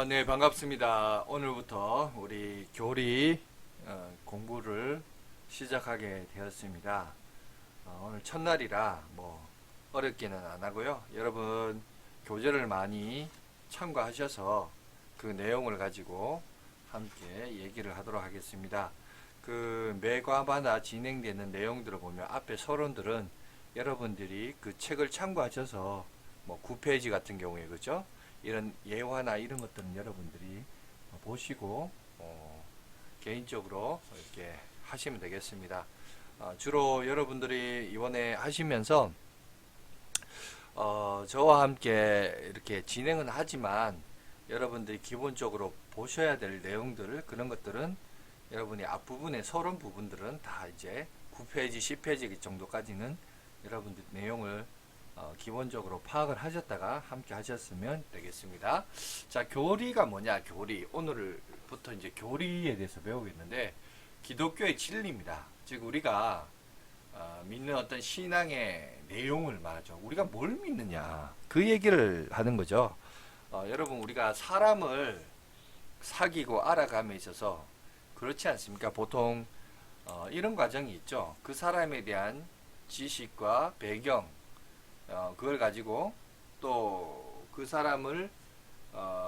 네, 반갑습니다. 오늘부터 우리 교리 공부를 시작하게 되었습니다. 오늘 첫날이라 뭐 어렵게는 안 하고요. 여러분 교재를 많이 참고하셔서 그 내용을 가지고 함께 얘기를 하도록 하겠습니다. 그 매과마다 진행되는 내용들을 보면 앞에 서론들은 여러분들이 그 책을 참고하셔서 뭐 9페이지 같은 경우에 그죠? 이런 예화나 이런 것들은 여러분들이 보시고 개인적으로 이렇게 하시면 되겠습니다. 주로 여러분들이 이번에 하시면서 저와 함께 이렇게 진행은 하지만 여러분들이 기본적으로 보셔야 될 내용들을 그런 것들은 여러분이 앞부분의 서론 부분들은 다 이제 9페이지, 10페이지 정도까지는 여러분들 내용을 기본적으로 파악을 하셨다가 함께 하셨으면 되겠습니다. 자, 교리가 뭐냐? 교리. 오늘부터 이제 교리에 대해서 배우겠는데, 기독교의 진리입니다. 즉, 우리가 믿는 어떤 신앙의 내용을 말하죠. 우리가 뭘 믿느냐? 그 얘기를 하는 거죠. 여러분, 우리가 사람을 사귀고 알아감에 있어서 그렇지 않습니까? 보통 이런 과정이 있죠. 그 사람에 대한 지식과 배경, 그걸 가지고 또 그 사람을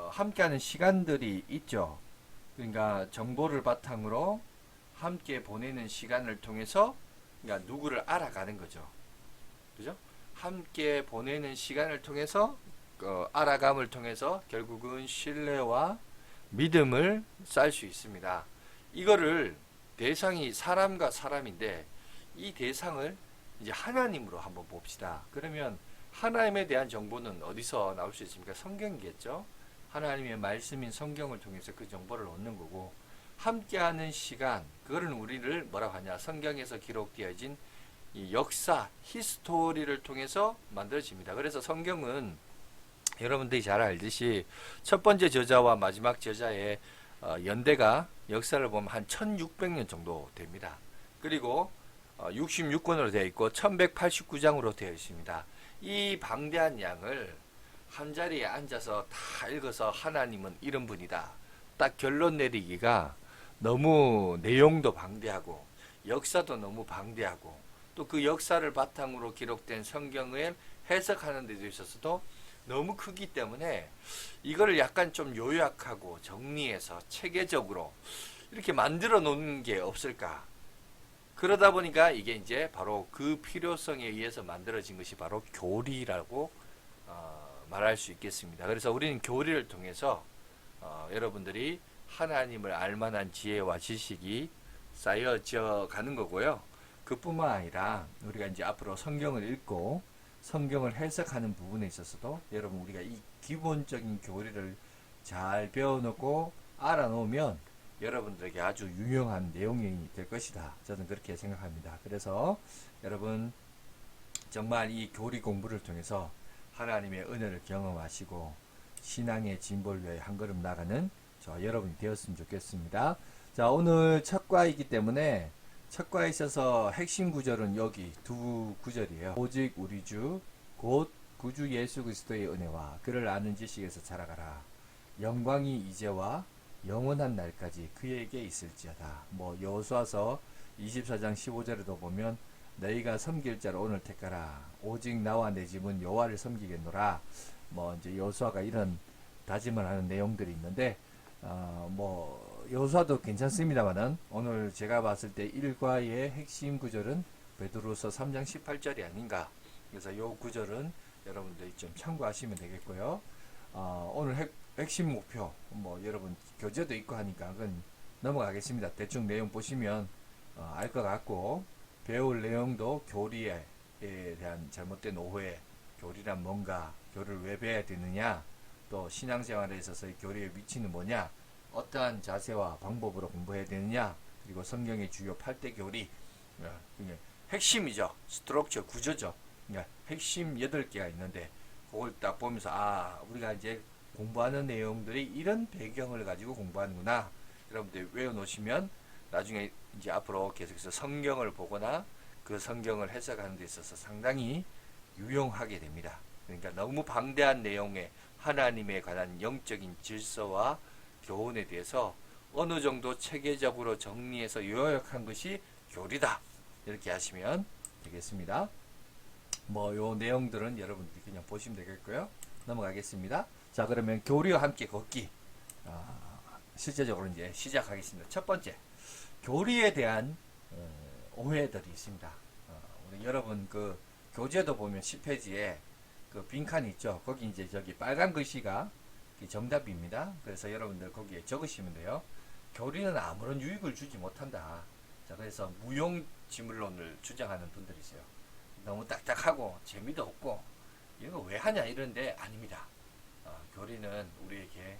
함께하는 시간들이 있죠. 그러니까 정보를 바탕으로 함께 보내는 시간을 통해서 그러니까 누구를 알아가는 거죠. 그죠? 함께 보내는 시간을 통해서 알아감을 통해서 결국은 신뢰와 믿음을 쌓을 수 있습니다. 이거를 대상이 사람과 사람인데 이 대상을 이제 하나님으로 한번 봅시다. 그러면 하나님에 대한 정보는 어디서 나올 수 있습니까? 성경이겠죠. 하나님의 말씀인 성경을 통해서 그 정보를 얻는 거고 함께하는 시간 그거는 우리를 뭐라고 하냐 성경에서 기록되어진 이 역사 히스토리를 통해서 만들어집니다. 그래서 성경은 여러분들이 잘 알듯이 첫 번째 저자와 마지막 저자의 연대가 역사를 보면 한 1600년 정도 됩니다. 그리고 66권으로 되어 있고 1189장으로 되어 있습니다. 이 방대한 양을 한 자리에 앉아서 다 읽어서 하나님은 이런 분이다. 딱 결론 내리기가 너무 내용도 방대하고 역사도 너무 방대하고 또 그 역사를 바탕으로 기록된 성경을 해석하는 데도 있어서도 너무 크기 때문에 이거를 약간 좀 요약하고 정리해서 체계적으로 이렇게 만들어 놓는 게 없을까. 그러다 보니까 이게 이제 바로 그 필요성에 의해서 만들어진 것이 바로 교리라고 말할 수 있겠습니다. 그래서 우리는 교리를 통해서 여러분들이 하나님을 알만한 지혜와 지식이 쌓여져 가는 거고요. 그뿐만 아니라 우리가 이제 앞으로 성경을 읽고 성경을 해석하는 부분에 있어서도 여러분 우리가 이 기본적인 교리를 잘 배워놓고 알아놓으면 여러분들에게 아주 유용한 내용이 될 것이다. 저는 그렇게 생각합니다. 그래서 여러분 정말 이 교리 공부를 통해서 하나님의 은혜를 경험하시고 신앙의 진보를 위해 한 걸음 나가는 저 여러분이 되었으면 좋겠습니다. 자, 오늘 첫 과이기 때문에 첫 과에 있어서 핵심 구절은 여기 두 구절이에요. 오직 우리 주 곧 구주 예수 그리스도의 은혜와 그를 아는 지식에서 자라가라. 영광이 이제와 영원한 날까지 그에게 있을지어다. 뭐 여호수아서 24장 15절에도 보면 너희가 섬길 자를 오늘 택하라. 오직 나와 내 집은 여호와를 섬기겠노라. 뭐 이제 여호수아가 이런 다짐을 하는 내용들이 있는데 뭐 여호수아도 괜찮습니다만은 오늘 제가 봤을 때 1과의 핵심 구절은 베드로서 3장 18절이 아닌가. 그래서 이 구절은 여러분들이 좀 참고하시면 되겠고요. 오늘 핵심 목표 뭐 여러분 교재도 있고 하니까 그건 넘어가겠습니다. 대충 내용 보시면 알 것 같고 배울 내용도 교리에 대한 잘못된 오해, 교리란 뭔가, 교리를 왜 배워야 되느냐, 또 신앙생활에 있어서 교리의 위치는 뭐냐, 어떠한 자세와 방법으로 공부해야 되느냐, 그리고 성경의 주요 8대 교리 핵심이죠. 스트럭처 구조죠. 그러니까 핵심 8개가 있는데 그걸 딱 보면서 우리가 이제 공부하는 내용들이 이런 배경을 가지고 공부하는구나. 여러분들 외워놓으시면 나중에 이제 앞으로 계속해서 성경을 보거나 그 성경을 해석하는 데 있어서 상당히 유용하게 됩니다. 그러니까 너무 방대한 내용에 하나님에 관한 영적인 질서와 교훈에 대해서 어느 정도 체계적으로 정리해서 요약한 것이 교리다. 이렇게 하시면 되겠습니다. 뭐 요 내용들은 여러분들이 그냥 보시면 되겠고요. 넘어가겠습니다. 자, 그러면 교리와 함께 걷기. 실제적으로 이제 시작하겠습니다. 첫 번째, 교리에 대한 오해들이 있습니다. 우리 여러분 그 교재도 보면 10페이지에 그 빈칸이 있죠. 거기 이제 저기 빨간 글씨가 정답입니다. 그래서 여러분들 거기에 적으시면 돼요. 교리는 아무런 유익을 주지 못한다. 자, 그래서 무용지물론을 주장하는 분들이 있어요. 너무 딱딱하고 재미도 없고 이거 왜 하냐 이런데 아닙니다. 교리는 우리에게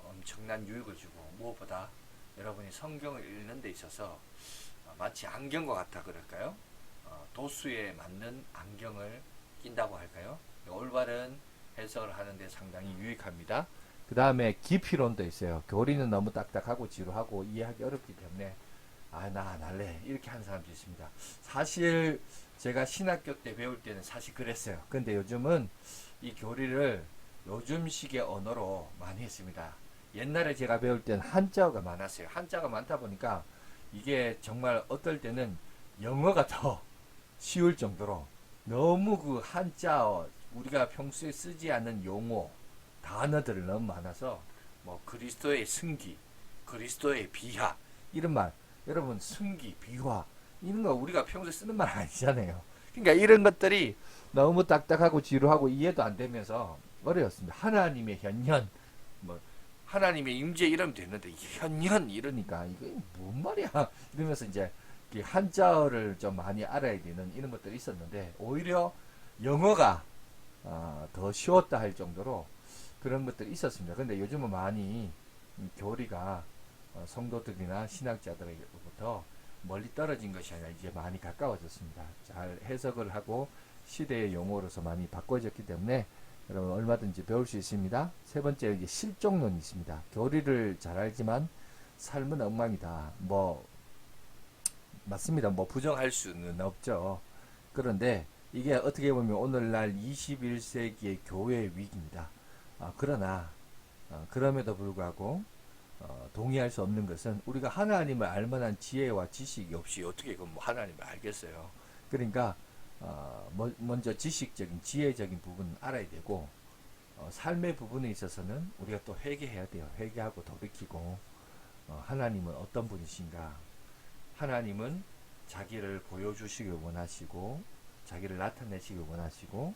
엄청난 유익을 주고 무엇보다 여러분이 성경을 읽는 데 있어서 마치 안경과 같다 그럴까요? 도수에 맞는 안경을 낀다고 할까요? 올바른 해석을 하는데 상당히 유익합니다. 그 다음에 깊이론도 있어요. 교리는 너무 딱딱하고 지루하고 이해하기 어렵기 때문에 나 안 할래 이렇게 하는 사람도 있습니다. 사실 제가 신학교 때 배울 때는 사실 그랬어요. 근데 요즘은 이 교리를 요즘식의 언어로 많이 했습니다. 옛날에 제가 배울 때는 한자어가 많았어요. 한자가 많다 보니까 이게 정말 어떨 때는 영어가 더 쉬울 정도로 너무 그 한자어 우리가 평소에 쓰지 않는 용어 단어들이 너무 많아서 뭐 그리스도의 승기, 그리스도의 비하 이런 말 여러분 승기, 비화 이런 거 우리가 평소에 쓰는 말 아니잖아요. 그러니까 이런 것들이 너무 딱딱하고 지루하고 이해도 안 되면서 어려웠습니다. 하나님의 현현 뭐 하나님의 임재 이러면 되는데 현현 이러니까 이게 뭔 말이야 이러면서 이제 한자어를 좀 많이 알아야 되는 이런 것들이 있었는데 오히려 영어가 더 쉬웠다 할 정도로 그런 것들이 있었습니다. 근데 요즘은 많이 교리가 성도들이나 신학자들로부터 멀리 떨어진 것이 아니라 이제 많이 가까워졌습니다. 잘 해석을 하고 시대의 용어로서 많이 바꿔졌기 때문에 여러분 얼마든지 배울 수 있습니다. 세 번째 이제 실종론이 있습니다. 교리를 잘 알지만 삶은 엉망이다. 뭐 맞습니다. 뭐 부정할 수는 없죠. 그런데 이게 어떻게 보면 오늘날 21세기의 교회의 위기입니다. 그러나 그럼에도 불구하고 동의할 수 없는 것은 우리가 하나님을 알만한 지혜와 지식이 없이 어떻게 뭐 하나님을 알겠어요. 그러니까 먼저 지식적인 지혜적인 부분은 알아야 되고 삶의 부분에 있어서는 우리가 또 회개해야 돼요. 회개하고 돌이키고 하나님은 어떤 분이신가. 하나님은 자기를 보여주시길 원하시고 자기를 나타내시길 원하시고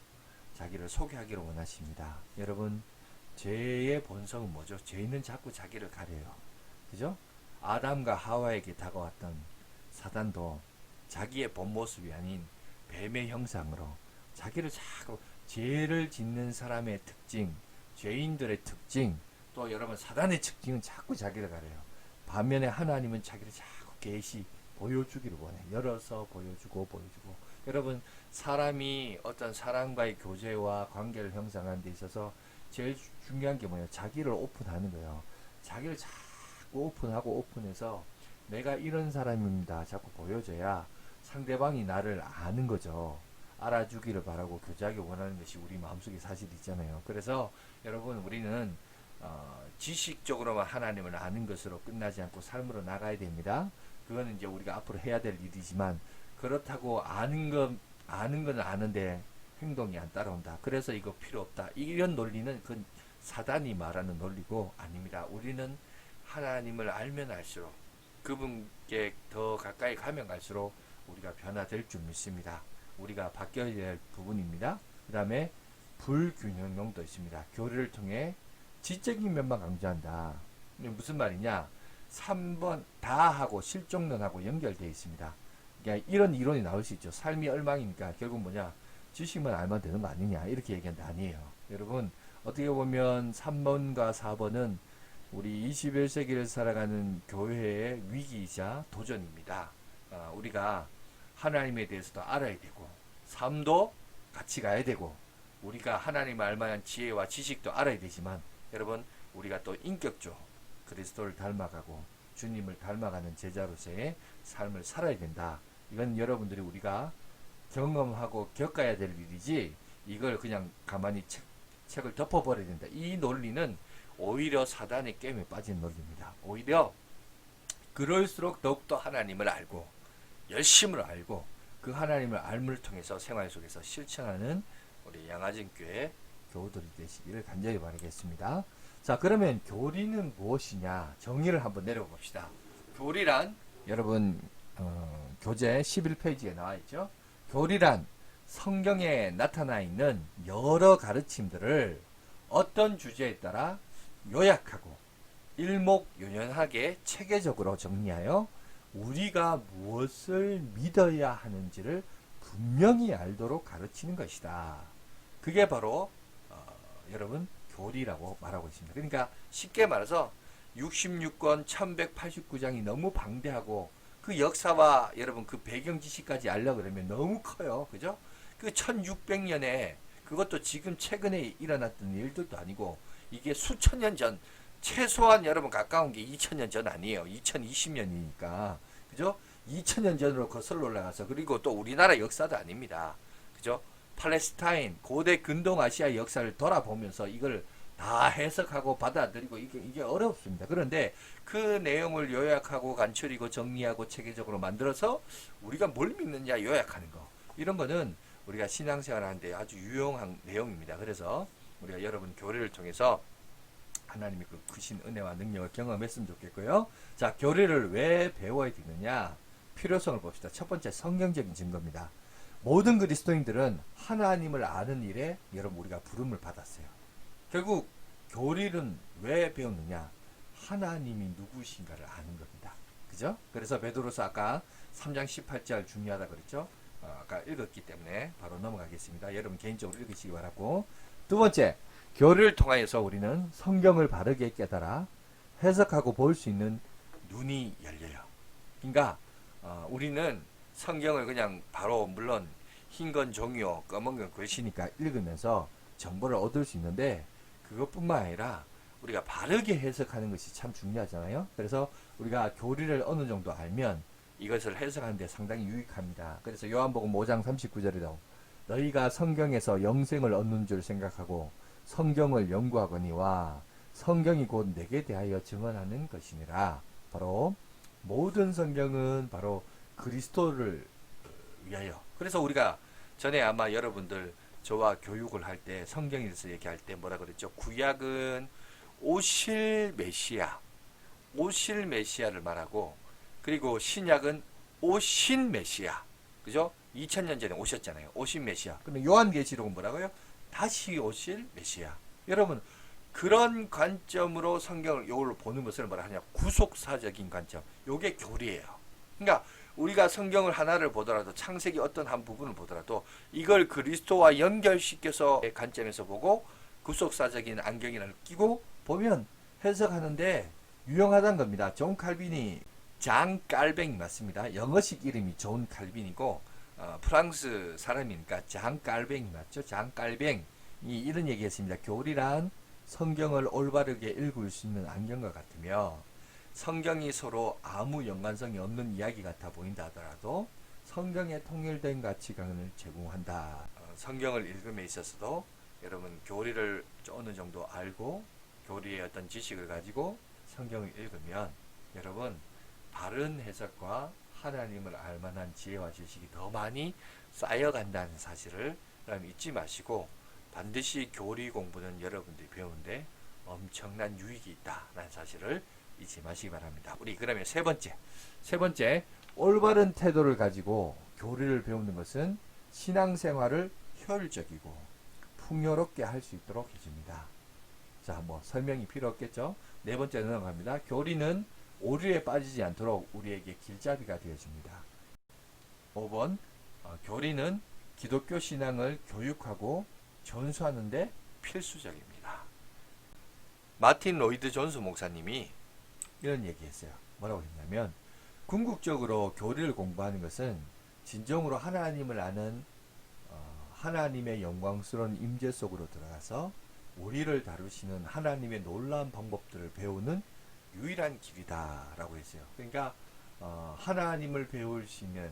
자기를 소개하기를 원하십니다. 여러분 죄의 본성은 뭐죠? 죄인은 자꾸 자기를 가려요. 그죠? 아담과 하와에게 다가왔던 사단도 자기의 본 모습이 아닌 뱀의 형상으로 자기를 자꾸 죄를 짓는 사람의 특징, 죄인들의 특징, 또 여러분 사단의 특징은 자꾸 자기를 가려요. 반면에 하나님은 자기를 자꾸 계시 보여주기를 원해. 열어서 보여주고. 여러분 사람이 어떤 사람과의 교제와 관계를 형성하는 데 있어서 제일 중요한 게 뭐예요? 자기를 오픈하는 거예요. 자기를 자꾸 오픈해서 내가 이런 사람입니다. 자꾸 보여줘야 상대방이 나를 아는 거죠. 알아주기를 바라고 교제하기 원하는 것이 우리 마음속에 사실 있잖아요. 그래서 여러분 우리는 지식적으로만 하나님을 아는 것으로 끝나지 않고 삶으로 나가야 됩니다. 그거는 이제 우리가 앞으로 해야 될 일이지만 그렇다고 아는 건 아는데 행동이 안 따라온다. 그래서 이거 필요 없다. 이런 논리는 그 사단이 말하는 논리고 아닙니다. 우리는 하나님을 알면 알수록 그분께 더 가까이 가면 갈수록 우리가 변화될 줄 믿습니다. 우리가 바뀌어야 될 부분입니다. 그 다음에 불균형론도 있습니다. 교리를 통해 지적인 면만 강조한다. 무슨 말이냐? 3번 다하고 실종론하고 연결되어 있습니다. 그러니까 이런 이론이 나올 수 있죠. 삶이 엉망이니까 결국 뭐냐? 지식만 알면 되는 거 아니냐? 이렇게 얘기하는데 아니에요. 여러분 어떻게 보면 3번과 4번은 우리 21세기를 살아가는 교회의 위기이자 도전입니다. 우리가 하나님에 대해서도 알아야 되고 삶도 같이 가야 되고 우리가 하나님을 알만한 지혜와 지식도 알아야 되지만 여러분 우리가 또 인격적으로 그리스도를 닮아가고 주님을 닮아가는 제자로서의 삶을 살아야 된다. 이건 여러분들이 우리가 경험하고 겪어야 될 일이지 이걸 그냥 가만히 책을 덮어버려야 된다. 이 논리는 오히려 사단의 게임에 빠진 논리입니다. 오히려 그럴수록 더욱더 하나님을 알고 열심을 알고 그 하나님을 알물 통해서 생활 속에서 실천하는 우리 양화진 교회 교우들이 되시기를 간절히 바라겠습니다. 자, 그러면 교리는 무엇이냐 정의를 한번 내려봅시다. 교리란 여러분 교재 11페이지에 나와 있죠. 교리란 성경에 나타나 있는 여러 가르침들을 어떤 주제에 따라 요약하고 일목요연하게 체계적으로 정리하여 우리가 무엇을 믿어야 하는지를 분명히 알도록 가르치는 것이다. 그게 바로 여러분 교리라고 말하고 있습니다. 그러니까 쉽게 말해서 66권 1189장이 너무 방대하고 그 역사와 여러분 그 배경 지식까지 알려고 그러면 너무 커요. 그죠? 그 1600년에 그것도 지금 최근에 일어났던 일들도 아니고 이게 수천 년 전, 최소한 여러분 가까운 게 2000년 전 아니에요. 2020년이니까. 그죠? 2000년 전으로 거슬러 올라가서 그리고 또 우리나라 역사도 아닙니다. 그죠? 팔레스타인, 고대 근동아시아 역사를 돌아보면서 이걸 다 해석하고 받아들이고 이게 어렵습니다. 그런데 그 내용을 요약하고 간추리고 정리하고 체계적으로 만들어서 우리가 뭘 믿느냐 요약하는 거. 이런 거는 우리가 신앙생활 하는데 아주 유용한 내용입니다. 그래서 우리가 여러분 교리를 통해서 하나님의 그 크신 은혜와 능력을 경험했으면 좋겠고요. 자, 교리를 왜 배워야 되느냐? 필요성을 봅시다. 첫 번째, 성경적인 증거입니다. 모든 그리스도인들은 하나님을 아는 일에 여러분 우리가 부름을 받았어요. 결국 교리는 왜 배웠느냐? 하나님이 누구신가를 아는 겁니다. 그죠? 그래서 베드로서 아까 3장 18절 중요하다 그랬죠? 아까 읽었기 때문에 바로 넘어가겠습니다. 여러분 개인적으로 읽으시기 바라고. 두 번째, 교리를 통하여서 우리는 성경을 바르게 깨달아 해석하고 볼 수 있는 눈이 열려요. 그러니까 우리는 성경을 그냥 바로 물론 흰 건 종이요 검은 건 글씨니까 읽으면서 정보를 얻을 수 있는데 그것뿐만 아니라 우리가 바르게 해석하는 것이 참 중요하잖아요. 그래서 우리가 교리를 어느 정도 알면 이것을 해석하는 데 상당히 유익합니다. 그래서 요한복음 5장 39절이라고 너희가 성경에서 영생을 얻는 줄 생각하고 성경을 연구하거니와 성경이 곧 내게 대하여 증언하는 것이니라. 바로 모든 성경은 바로 그리스도를 위하여. 그래서 우리가 전에 아마 여러분들 저와 교육을 할 때 성경에 대해서 얘기할 때 뭐라 그랬죠? 구약은 오실 메시아, 오실 메시아를 말하고 그리고 신약은 오신 메시아. 그죠? 2000년 전에 오셨잖아요. 오신 메시아. 근데 요한계시록은 뭐라고요? 다시 오실 메시아. 여러분 그런 관점으로 성경을 요걸로 보는 것을 뭐라 하냐? 구속사적인 관점. 요게 교리예요. 그러니까 우리가 성경을 하나를 보더라도 창세기 어떤 한 부분을 보더라도 이걸 그리스도와 연결시켜서 관점에서 보고 구속사적인 안경을 끼고 보면 해석하는데 유용하다는 겁니다. 존 칼빈이 장 깔뱅이 맞습니다. 영어식 이름이 존 칼빈이고 프랑스 사람이니까 장 깔뱅이 맞죠? 장 깔뱅이 이런 얘기했습니다. 교리란 성경을 올바르게 읽을 수 있는 안경과 같으며 성경이 서로 아무 연관성이 없는 이야기 같아 보인다 하더라도 성경의 통일된 가치관을 제공한다. 성경을 읽음에 있어서도 여러분 교리를 어느 정도 알고 교리의 어떤 지식을 가지고 성경을 읽으면 여러분 바른 해석과 하나님을 알만한 지혜와 지식이 더 많이 쌓여간다는 사실을 여러분 잊지 마시고 반드시 교리 공부는 여러분들이 배우는데 엄청난 유익이 있다는 사실을 잊지 마시기 바랍니다. 우리 그러면 세 번째 올바른 태도를 가지고 교리를 배우는 것은 신앙생활을 효율적이고 풍요롭게 할 수 있도록 해줍니다. 자, 뭐 설명이 필요 없겠죠? 네 번째 넘어갑니다. 교리는 오류에 빠지지 않도록 우리에게 길잡이가 되어줍니다. 5번 교리는 기독교 신앙을 교육하고 전수하는 데 필수적입니다. 마틴 로이드 존스 목사님이 이런 얘기했어요. 뭐라고 했냐면 궁극적으로 교리를 공부하는 것은 진정으로 하나님을 아는 하나님의 영광스러운 임재 속으로 들어가서 우리를 다루시는 하나님의 놀라운 방법들을 배우는 유일한 길이다라고 했어요. 그러니까 하나님을 배울 수 있는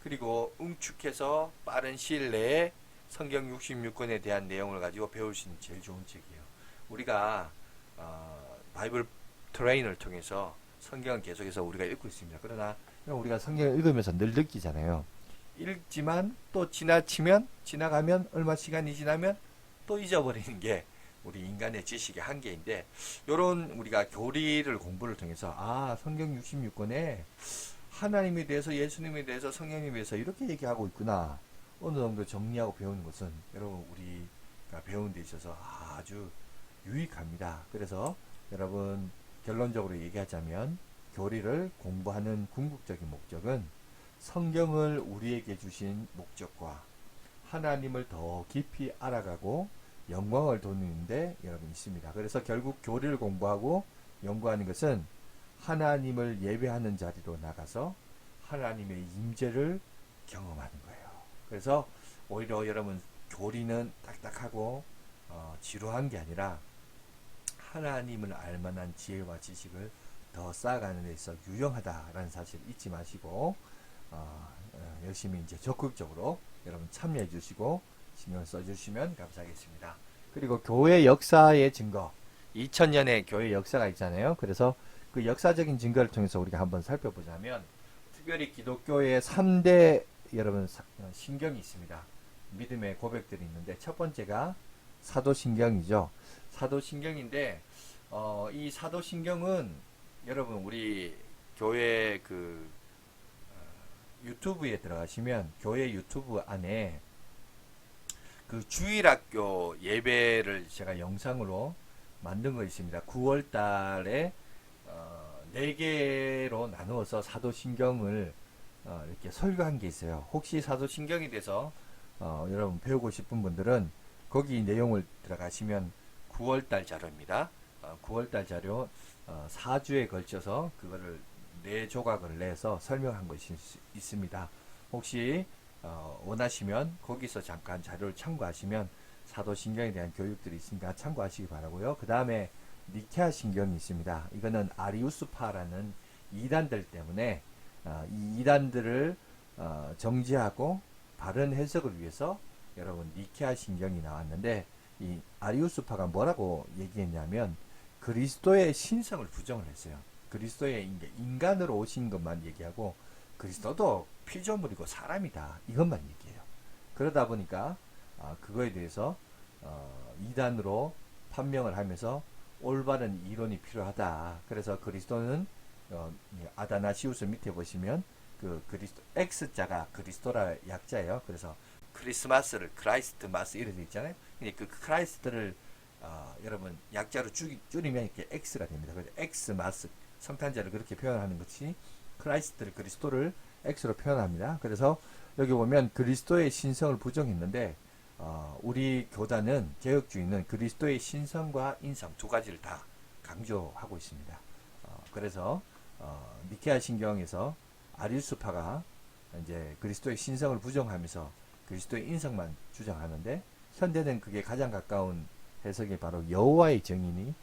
그리고 응축해서 빠른 시일 내에 성경 66권에 대한 내용을 가지고 배울 수 있는 제일 좋은 책이에요. 우리가 바이블 트레이너를 통해서 성경을 계속해서 우리가 읽고 있습니다. 그러나 우리가 성경을 읽으면서 늘 느끼잖아요. 읽지만 또 지나가면 얼마 시간이 지나면 또 잊어버리는 게 우리 인간의 지식의 한계인데, 요런 우리가 교리를 공부를 통해서 성경 66권에 하나님에 대해서, 예수님에 대해서, 성령님에 대해서 이렇게 얘기하고 있구나, 어느 정도 정리하고 배우는 것은 여러분 우리가 배우는 데 있어서 아주 유익합니다. 그래서 여러분 결론적으로 얘기하자면 교리를 공부하는 궁극적인 목적은 성경을 우리에게 주신 목적과 하나님을 더 깊이 알아가고 영광을 돌리는데 여러분 있습니다. 그래서 결국 교리를 공부하고 연구하는 것은 하나님을 예배하는 자리로 나가서 하나님의 임재를 경험하는 거예요. 그래서 오히려 여러분 교리는 딱딱하고 지루한 게 아니라 하나님을 알만한 지혜와 지식을 더 쌓아가는 데 있어 유용하다라는 사실을 잊지 마시고 열심히 이제 적극적으로 여러분 참여해 주시고 신경 써 주시면 감사하겠습니다. 그리고 교회 역사의 증거, 2000년의 교회 역사가 있잖아요. 그래서 그 역사적인 증거를 통해서 우리가 한번 살펴보자면, 특별히 기독교의 3대 여러분 신경이 있습니다. 믿음의 고백들이 있는데, 첫 번째가 사도신경이죠. 사도신경인데 이 사도신경은 여러분 우리 교회 유튜브에 들어가시면 교회 유튜브 안에 그 주일학교 예배를 제가 영상으로 만든 거 있습니다. 9월 달에 4개로 나누어서 사도신경을 이렇게 설교한 게 있어요. 혹시 사도신경에 대해서 여러분 배우고 싶은 분들은 거기 내용을 들어가시면 9월 달 자료입니다. 9월 달 자료 4주에 걸쳐서 그거를 4조각을 내서 설명한 것이 있습니다. 혹시 원하시면 거기서 잠깐 자료를 참고하시면 사도신경에 대한 교육들이 있으니까 참고하시기 바라고요. 그 다음에 니케아 신경이 있습니다. 이거는 아리우스파라는 이단들 때문에 이 이단들을 정지하고 바른 해석을 위해서 여러분 니케아 신경이 나왔는데, 이 아리우스파가 뭐라고 얘기했냐면 그리스도의 신성을 부정을 했어요. 그리스도의 인간으로 오신 것만 얘기하고 그리스도도 피조물이고 사람이다, 이것만 얘기해요. 그러다 보니까 그거에 대해서 이단으로 판명을 하면서 올바른 이론이 필요하다. 그래서 그리스도는 아다나시우스 밑에 보시면 그 그리스도 X자가 그리스도라 약자예요. 그래서 크리스마스를 크라이스트 마스 이렇게 돼 있잖아요. 근데 그 크라이스트를 여러분 약자로 줄이면 이렇게 X가 됩니다. 그래서 X 마스, 성탄절을 그렇게 표현하는 것이 크라이스트를, 그리스도를 X로 표현합니다. 그래서 여기 보면 그리스도의 신성을 부정했는데 우리 교단은, 개혁주의는 그리스도의 신성과 인성 두 가지를 다 강조하고 있습니다. 그래서 니케아 신경에서 아리우스파가 이제 그리스도의 신성을 부정하면서 그리스도의 인성만 주장하는데, 현대는 그게 가장 가까운 해석이 바로 여호와의 증인이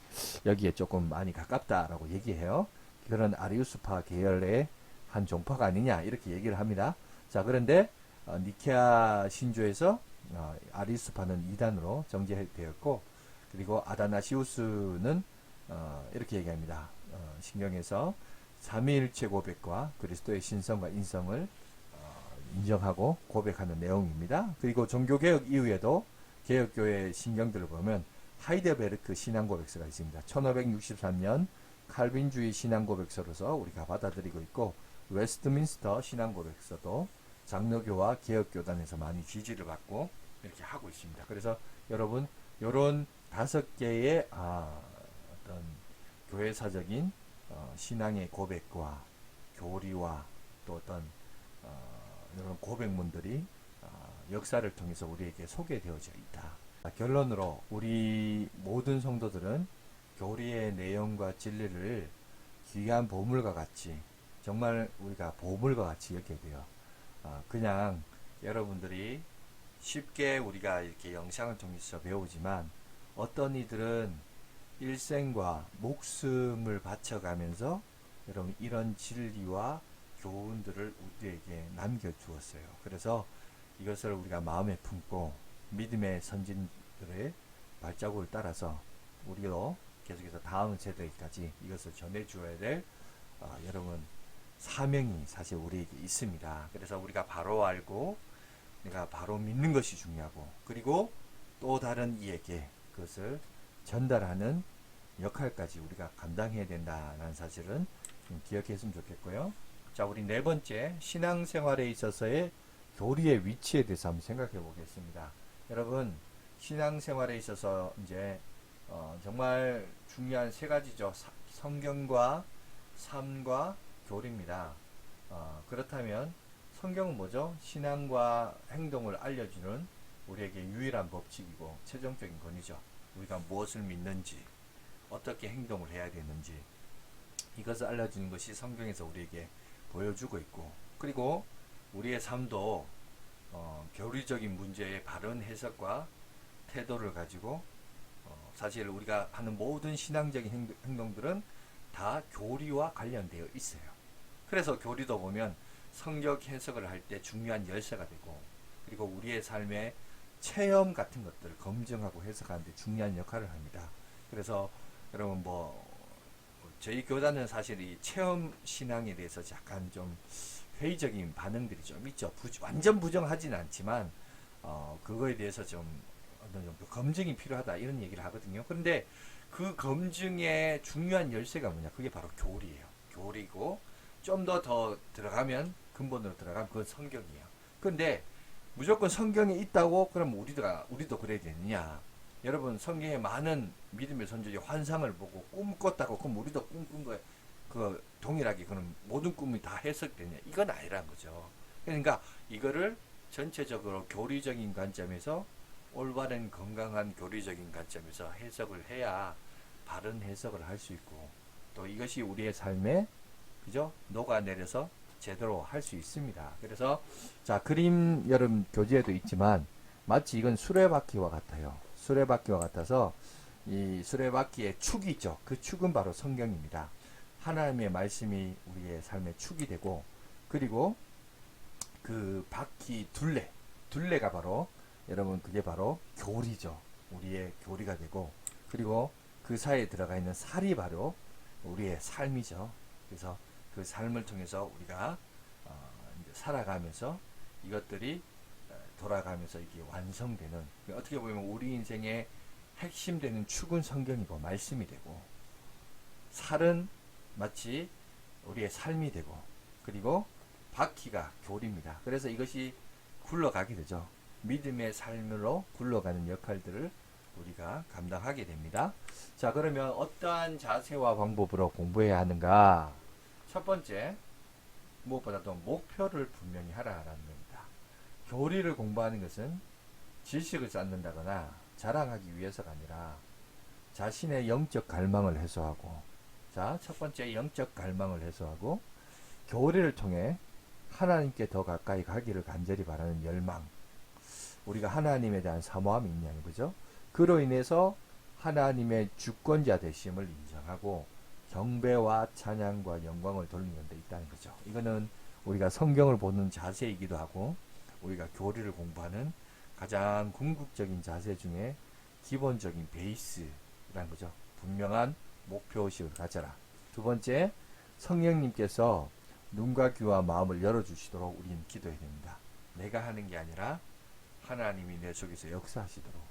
여기에 조금 많이 가깝다라고 얘기해요. 그런 아리우스파 계열의 한 종파가 아니냐 이렇게 얘기를 합니다. 자, 그런데 니케아 신조에서 아리우스파는 이단으로 정제되었고, 그리고 아다나시우스는 이렇게 얘기합니다. 신경에서 삼위일체 고백과 그리스도의 신성과 인성을 인정하고 고백하는 내용입니다. 그리고 종교개혁 이후에도 개혁교회 신경들을 보면 하이델베르크 신앙고백서가 있습니다. 1563년 칼빈주의 신앙고백서로서 우리가 받아들이고 있고, 웨스트민스터 신앙고백서도 장로교와 개혁교단에서 많이 지지를 받고 이렇게 하고 있습니다. 그래서 여러분 요런 5개의 어떤 교회사적인 신앙의 고백과 교리와 또 어떤 이런 고백문들이 역사를 통해서 우리에게 소개되어져 있다. 결론으로 우리 모든 성도들은 교리의 내용과 진리를 귀한 보물과 같이, 정말 우리가 보물과 같이 여겨야 돼요. 그냥 여러분들이 쉽게 우리가 이렇게 영상을 통해서 배우지만, 어떤 이들은 일생과 목숨을 바쳐가면서 여러분 이런 진리와 교훈들을 우리에게 남겨주었어요. 그래서 이것을 우리가 마음에 품고 믿음의 선진들의 발자국을 따라서 우리도 계속해서 다음 세대까지 이것을 전해주어야 될 여러분 사명이 사실 우리에게 있습니다. 그래서 우리가 바로 알고 내가 바로 믿는 것이 중요하고, 그리고 또 다른 이에게 그것을 전달하는 역할까지 우리가 감당해야 된다는 사실은 좀 기억했으면 좋겠고요. 자, 우리 네 번째, 신앙생활에 있어서의 교리의 위치에 대해서 한번 생각해 보겠습니다. 여러분, 신앙생활에 있어서 이제 정말 중요한 세 가지죠. 성경과 삶과 교리입니다. 그렇다면 성경은 뭐죠? 신앙과 행동을 알려주는 우리에게 유일한 법칙이고 최종적인 권위죠. 우리가 무엇을 믿는지, 어떻게 행동을 해야 되는지, 이것을 알려주는 것이 성경에서 우리에게 보여주고 있고, 그리고 우리의 삶도 교리적인 문제의 바른 해석과 태도를 가지고 사실 우리가 하는 모든 신앙적인 행동들은 다 교리와 관련되어 있어요. 그래서 교리도 보면 성경 해석을 할 때 중요한 열쇠가 되고, 그리고 우리의 삶의 체험 같은 것들을 검증하고 해석하는데 중요한 역할을 합니다. 그래서 여러분 저희 교단은 사실 이 체험 신앙에 대해서 약간 좀 회의적인 반응들이 좀 있죠. 완전 부정하지는 않지만 그거에 대해서 좀 어느 정도 검증이 필요하다 이런 얘기를 하거든요. 그런데 그 검증의 중요한 열쇠가 뭐냐? 그게 바로 교리예요. 교리고 좀 더 들어가면 근본으로 들어가면 그건 성경이에요. 그런데 무조건 성경에 있다고 그럼 우리도 그래야 되느냐? 여러분, 성경에 많은 믿음의 선조들이 환상을 보고 꿈 꿨다고 그럼 우리도 꿈꾼 거에 그 동일하게 그럼 모든 꿈이 다 해석되냐? 이건 아니란 거죠. 그러니까 이거를 전체적으로 교리적인 관점에서 올바른 건강한 교리적인 관점에서 해석을 해야 바른 해석을 할 수 있고, 또 이것이 우리의 삶에 그죠? 녹아내려서 제대로 할 수 있습니다. 그래서 자, 그림 여름 교재에도 있지만 마치 이건 수레바퀴와 같아요. 수레바퀴와 같아서 이 수레바퀴의 축이 있죠. 그 축은 바로 성경입니다. 하나님의 말씀이 우리의 삶의 축이 되고, 그리고 그 바퀴 둘레가 바로 여러분 그게 바로 교리죠. 우리의 교리가 되고, 그리고 그 사이에 들어가 있는 살이 바로 우리의 삶이죠. 그래서 그 삶을 통해서 우리가 이제 살아가면서 이것들이 돌아가면서 이게 완성되는, 어떻게 보면 우리 인생의 핵심 되는 축은 성경이고 말씀이 되고, 살은 마치 우리의 삶이 되고, 그리고 바퀴가 교리입니다. 그래서 이것이 굴러가게 되죠. 믿음의 삶으로 굴러가는 역할들을 우리가 감당하게 됩니다. 자, 그러면 어떠한 자세와 방법으로 공부해야 하는가? 첫 번째, 무엇보다도 목표를 분명히 하라라는 겁니다. 교리를 공부하는 것은 지식을 쌓는다거나 자랑하기 위해서가 아니라 자신의 영적 갈망을 해소하고, 자, 첫 번째 영적 갈망을 해소하고, 교리를 통해 하나님께 더 가까이 가기를 간절히 바라는 열망, 우리가 하나님에 대한 사모함이 있냐는 거죠. 그로 인해서 하나님의 주권자 되심을 인정하고 경배와 찬양과 영광을 돌리는 데 있다는 거죠. 이거는 우리가 성경을 보는 자세이기도 하고 우리가 교리를 공부하는 가장 궁극적인 자세 중에 기본적인 베이스라는 거죠. 분명한 목표의식을 가져라. 두 번째, 성령님께서 눈과 귀와 마음을 열어주시도록 우리는 기도해야 됩니다. 내가 하는 게 아니라 하나님이 내 속에서 역사하시도록.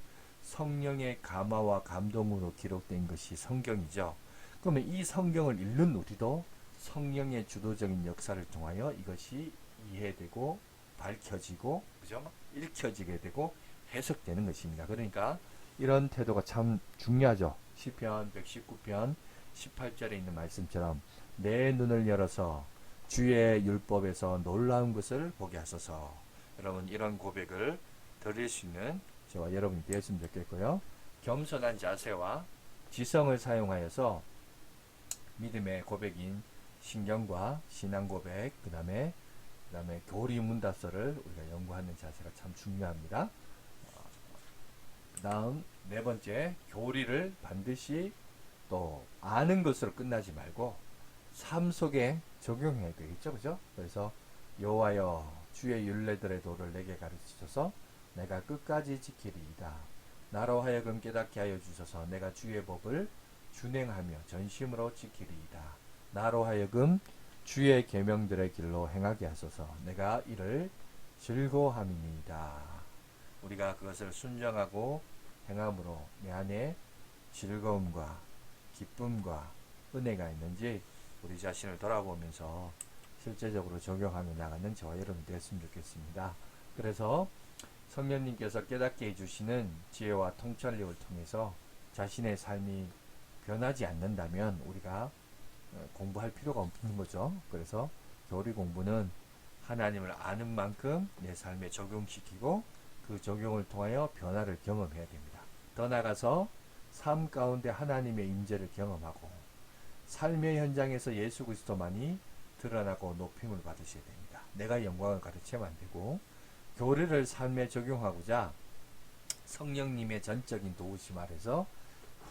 성령의 감화와 감동으로 기록된 것이 성경이죠. 그러면 이 성경을 읽는 우리도 성령의 주도적인 역사를 통하여 이것이 이해되고 밝혀지고, 그죠? 읽혀지게 되고 해석되는 것입니다. 그러니까 이런 태도가 참 중요하죠. 시편 119편 18절에 있는 말씀처럼 내 눈을 열어서 주의 율법에서 놀라운 것을 보게 하소서. 여러분, 이런 고백을 드릴 수 있는 저와 여러분이 되었으면 좋겠고요. 겸손한 자세와 지성을 사용하여서 믿음의 고백인 신경과 신앙 고백, 그 다음에 교리 문답서를 우리가 연구하는 자세가 참 중요합니다. 그 다음 네 번째, 교리를 반드시 또 아는 것으로 끝나지 말고 삶 속에 적용해야 되겠죠, 그죠? 그래서 여호와여 주의 율례들의 도를 내게 가르치소서. 내가 끝까지 지키리이다. 나로 하여금 깨닫게 하여 주소서. 내가 주의 법을 준행하며 전심으로 지키리이다. 나로 하여금 주의 계명들의 길로 행하게 하소서. 내가 이를 즐거워함이니이다. 우리가 그것을 순종하고 행함으로 내 안에 즐거움과 기쁨과 은혜가 있는지 우리 자신을 돌아보면서 실제적으로 적용하며 나가는 저와 여러분 되었으면 좋겠습니다. 그래서 성령님께서 깨닫게 해주시는 지혜와 통찰력을 통해서 자신의 삶이 변하지 않는다면 우리가 공부할 필요가 없는 거죠. 그래서 교리 공부는 하나님을 아는 만큼 내 삶에 적용시키고 그 적용을 통하여 변화를 경험해야 됩니다. 더 나아가서 삶 가운데 하나님의 임재를 경험하고 삶의 현장에서 예수 그리스도만이 드러나고 높임을 받으셔야 됩니다. 내가 영광을 가르치면 안 되고 교리를 삶에 적용하고자 성령님의 전적인 도우심 아래서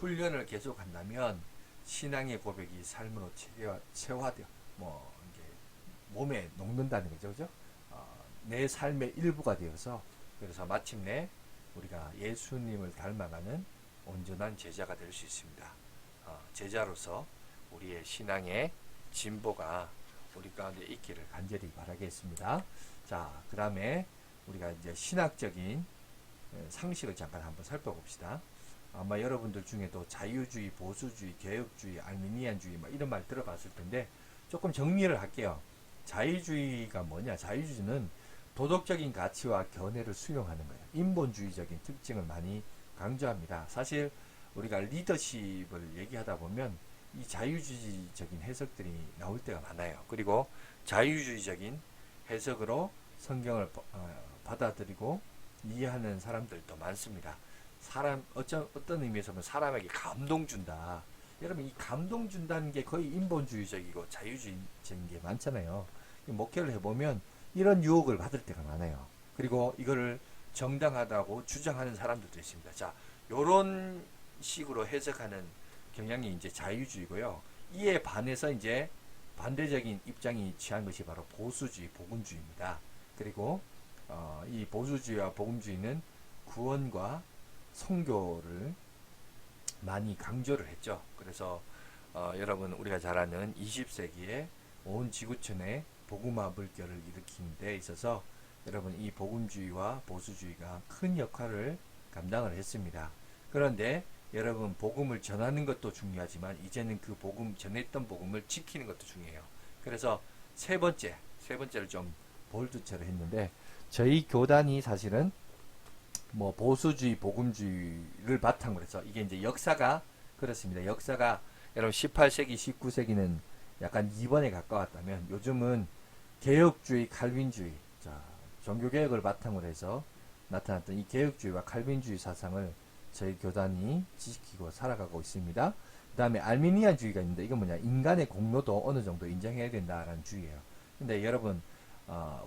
훈련을 계속한다면 신앙의 고백이 삶으로 체화되어 이게 몸에 녹는다는 거죠, 그죠? 내 삶의 일부가 되어서 그래서 마침내 우리가 예수님을 닮아가는 온전한 제자가 될 수 있습니다. 제자로서 우리의 신앙의 진보가 우리 가운데 있기를 간절히 바라겠습니다. 자, 그 다음에 우리가 이제 신학적인 상식을 잠깐 한번 살펴봅시다. 아마 여러분들 중에도 자유주의, 보수주의, 개혁주의, 알미니안주의 이런 말 들어봤을 텐데 조금 정리를 할게요. 자유주의가 뭐냐? 자유주의는 도덕적인 가치와 견해를 수용하는 거예요. 인본주의적인 특징을 많이 강조합니다. 사실 우리가 리더십을 얘기하다 보면 이 자유주의적인 해석들이 나올 때가 많아요. 그리고 자유주의적인 해석으로 성경을 받아들이고 이해하는 사람들도 많습니다. 어떤 의미에서 보면 사람에게 감동 준다. 여러분, 이 감동 준다는 게 거의 인본주의적이고 자유주의적인 게 많잖아요. 목회를 해보면 이런 유혹을 받을 때가 많아요. 그리고 이거를 정당하다고 주장하는 사람들도 있습니다. 자, 요런 식으로 해석하는 경향이 이제 자유주의고요. 이에 반해서 이제 반대적인 입장이 취한 것이 바로 보수주의, 복음주의입니다. 그리고 이 보수주의와 복음주의는 구원과 선교를 많이 강조를 했죠. 그래서 여러분 우리가 잘 아는 20세기에 온 지구촌에 복음화 물결을 일으키는 데 있어서 여러분 이 복음주의와 보수주의가 큰 역할을 감당을 했습니다. 그런데 여러분 복음을 전하는 것도 중요하지만 이제는 그 전했던 복음을 지키는 것도 중요해요. 그래서 세 번째를 좀 볼드처럼 했는데 저희 교단이 사실은 보수주의, 복음주의를 바탕으로 해서 이게 이제 역사가 그렇습니다. 역사가 여러분 18세기, 19세기는 약간 2번에 가까웠다면 요즘은 개혁주의, 칼빈주의, 종교개혁을 바탕으로 해서 나타났던 이 개혁주의와 칼빈주의 사상을 저희 교단이 지키고 살아가고 있습니다. 그 다음에 알미니안주의가 있는데 이건 뭐냐? 인간의 공로도 어느 정도 인정해야 된다라는 주의예요. 근데 여러분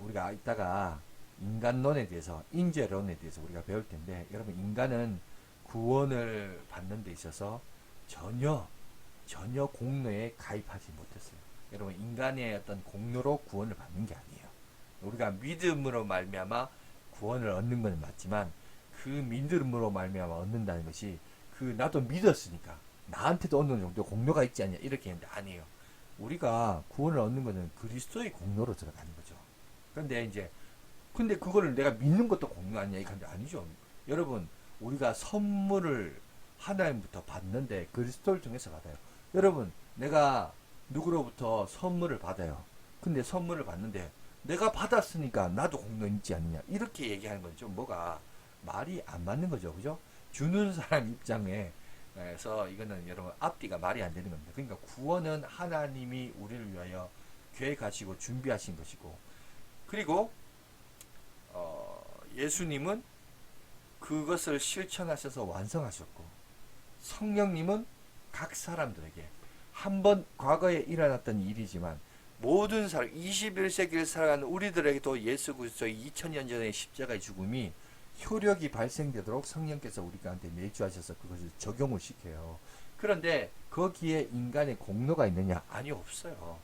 우리가 이따가 인간론에 대해서, 인재론에 대해서 우리가 배울 텐데 여러분 인간은 구원을 받는 데 있어서 전혀 공로에 가입하지 못했어요. 여러분 인간의 어떤 공로로 구원을 받는 게 아니에요. 우리가 믿음으로 말미암아 구원을 얻는 건 맞지만 그 믿음으로 말미암아 얻는다는 것이 나도 믿었으니까 나한테도 어느 정도 공로가 있지 않냐 이렇게 했는데 아니에요. 우리가 구원을 얻는 것은 그리스도의 공로로 들어가는 거죠. 근데 그거를 내가 믿는 것도 공로 아니냐 이건데 아니죠. 여러분 우리가 선물을 하나님부터 받는데 그리스도를 통해서 받아요. 여러분 내가 누구로부터 선물을 받아요. 근데 선물을 받는데 내가 받았으니까 나도 공로 있지 않느냐 이렇게 얘기하는 건 좀 뭐가 말이 안 맞는 거죠. 그죠? 주는 사람 입장에서 이거는 여러분 앞뒤가 말이 안 되는 겁니다. 그러니까 구원은 하나님이 우리를 위하여 계획하시고 준비하신 것이고 그리고 예수님은 그것을 실천하셔서 완성하셨고 성령님은 각 사람들에게 한번 과거에 일어났던 일이지만 모든 사람 21세기를 살아가는 우리들에게도 예수 그리스도의 2000년 전의 십자가의 죽음이 효력이 발생되도록 성령께서 우리 가운데 내주하셔서 그것을 적용을 시켜요. 그런데 거기에 인간의 공로가 있느냐? 아니 없어요.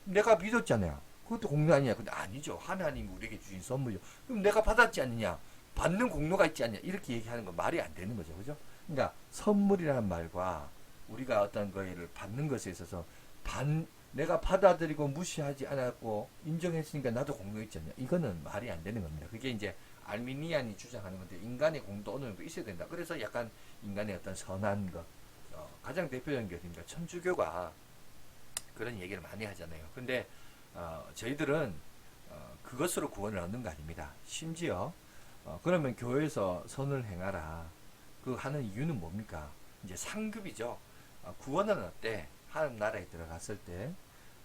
내가 믿었잖아요. 그것도 공로 아니냐? 근데 아니죠. 하나님이 우리에게 주신 선물이요. 그럼 내가 받았지 않느냐? 받는 공로가 있지 않냐 이렇게 얘기하는 건 말이 안 되는 거죠. 그죠? 그러니까 선물이라는 말과 우리가 어떤 거를 받는 것에 있어서 내가 받아들이고 무시하지 않았고 인정했으니까 나도 공로 있지 않냐 이거는 말이 안 되는 겁니다. 그게 이제 알미니안이 주장하는 건데 인간의 공도 어느 정도 있어야 된다. 그래서 약간 인간의 어떤 선한 것 가장 대표적인 게 어딘가 천주교가 그런 얘기를 많이 하잖아요. 근데 저희들은 그것으로 구원을 얻는 거 아닙니다. 심지어 그러면 교회에서 선을 행하라. 그 하는 이유는 뭡니까? 이제 상급이죠. 구원은 어때? 하나님 나라에 들어갔을 때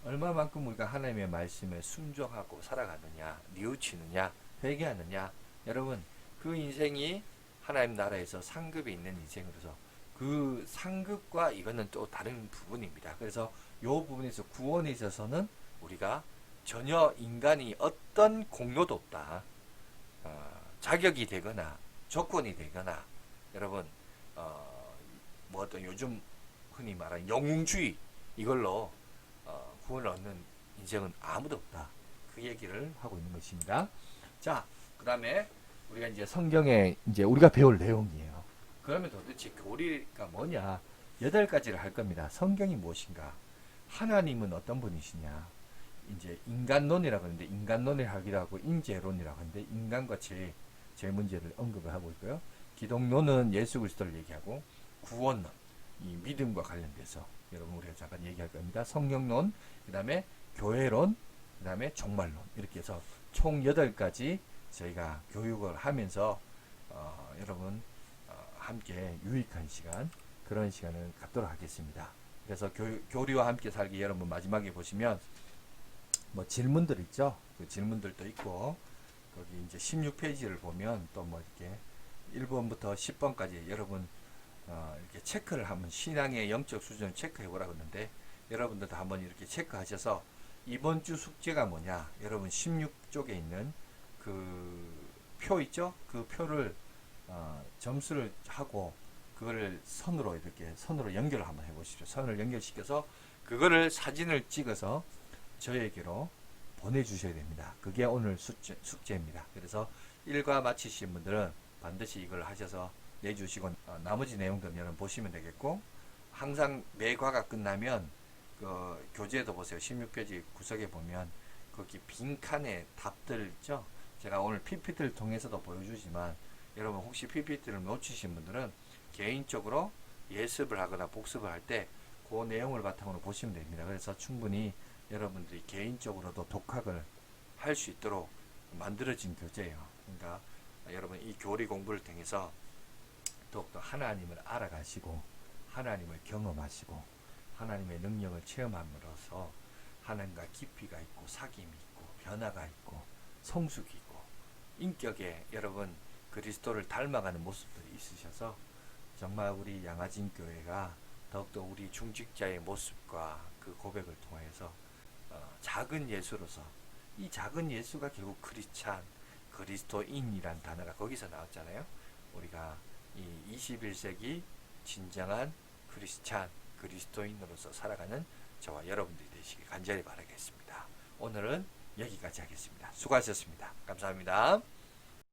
얼마만큼 우리가 하나님의 말씀에 순종하고 살아가느냐, 뉘우치느냐, 회개하느냐. 여러분 그 인생이 하나님 나라에서 상급이 있는 인생으로서 그 상급과 이거는 또 다른 부분입니다. 그래서 이 부분에서 구원에 있어서는 우리가 전혀 인간이 어떤 공로도 없다. 자격이 되거나 조건이 되거나 여러분 뭐 어떤 요즘 흔히 말하는 영웅주의 이걸로 구원을 얻는 인생은 아무도 없다. 그 얘기를 하고 있는 것입니다. 자, 그 다음에 우리가 이제 성경에 이제 우리가 배울 내용이에요. 그러면 도대체 교리가 뭐냐? 8가지를 할 겁니다. 성경이 무엇인가? 하나님은 어떤 분이시냐? 이제 인간론이라고 하는데 인간론을 하기도 하고 인재론이라고 하는데 인간과 죄 문제를 언급을 하고 있고요. 기독론은 예수 그리스도를 얘기하고 구원론, 이 믿음과 관련돼서 여러분 우리가 잠깐 얘기할 겁니다. 성경론, 그 다음에 교회론, 그 다음에 종말론 이렇게 해서 총 8가지 저희가 교육을 하면서 여러분 함께 유익한 시간 그런 시간을 갖도록 하겠습니다. 그래서 교리와 함께 살기 여러분 마지막에 보시면 뭐 질문들 있죠. 그 질문들도 있고 거기 이제 16페이지를 보면 또 뭐 이렇게 1번부터 10번까지 여러분 이렇게 체크를 한번 신앙의 영적 수준을 체크해 보라고 했는데 여러분들도 한번 이렇게 체크하셔서 이번 주 숙제가 뭐냐 여러분 16쪽에 있는 그 표 있죠. 그 표를 점수를 하고 그거를 선으로 이렇게 선으로 연결을 한번 해보십시오. 선을 연결시켜서 그거를 사진을 찍어서 저에게로 보내주셔야 됩니다. 그게 오늘 숙제입니다. 그래서 일과 마치신 분들은 반드시 이걸 하셔서 내주시고 나머지 내용들은 여러분 보시면 되겠고 항상 매 과가 끝나면 그 교재도 보세요. 16페이지 구석에 보면 거기 빈칸에 답들 있죠. 제가 오늘 PPT를 통해서도 보여주지만 여러분 혹시 PPT를 놓치신 분들은 개인적으로 예습을 하거나 복습을 할 때 그 내용을 바탕으로 보시면 됩니다. 그래서 충분히 여러분들이 개인적으로도 독학을 할 수 있도록 만들어진 교재예요. 그러니까 여러분 이 교리 공부를 통해서 더욱더 하나님을 알아가시고 하나님을 경험하시고 하나님의 능력을 체험함으로써 하나님과 깊이가 있고 사귐이 있고 변화가 있고 성숙이 있고 인격에 여러분 그리스도를 닮아가는 모습들이 있으셔서 정말 우리 양아진 교회가 더욱더 우리 중직자의 모습과 그 고백을 통해서 작은 예수로서 이 작은 예수가 결국 크리스찬 그리스도인이란 단어가 거기서 나왔잖아요. 우리가 이 21세기 진정한 크리스찬 그리스도인으로서 살아가는 저와 여러분들이 되시길 간절히 바라겠습니다. 오늘은 여기까지 하겠습니다. 수고하셨습니다. 감사합니다.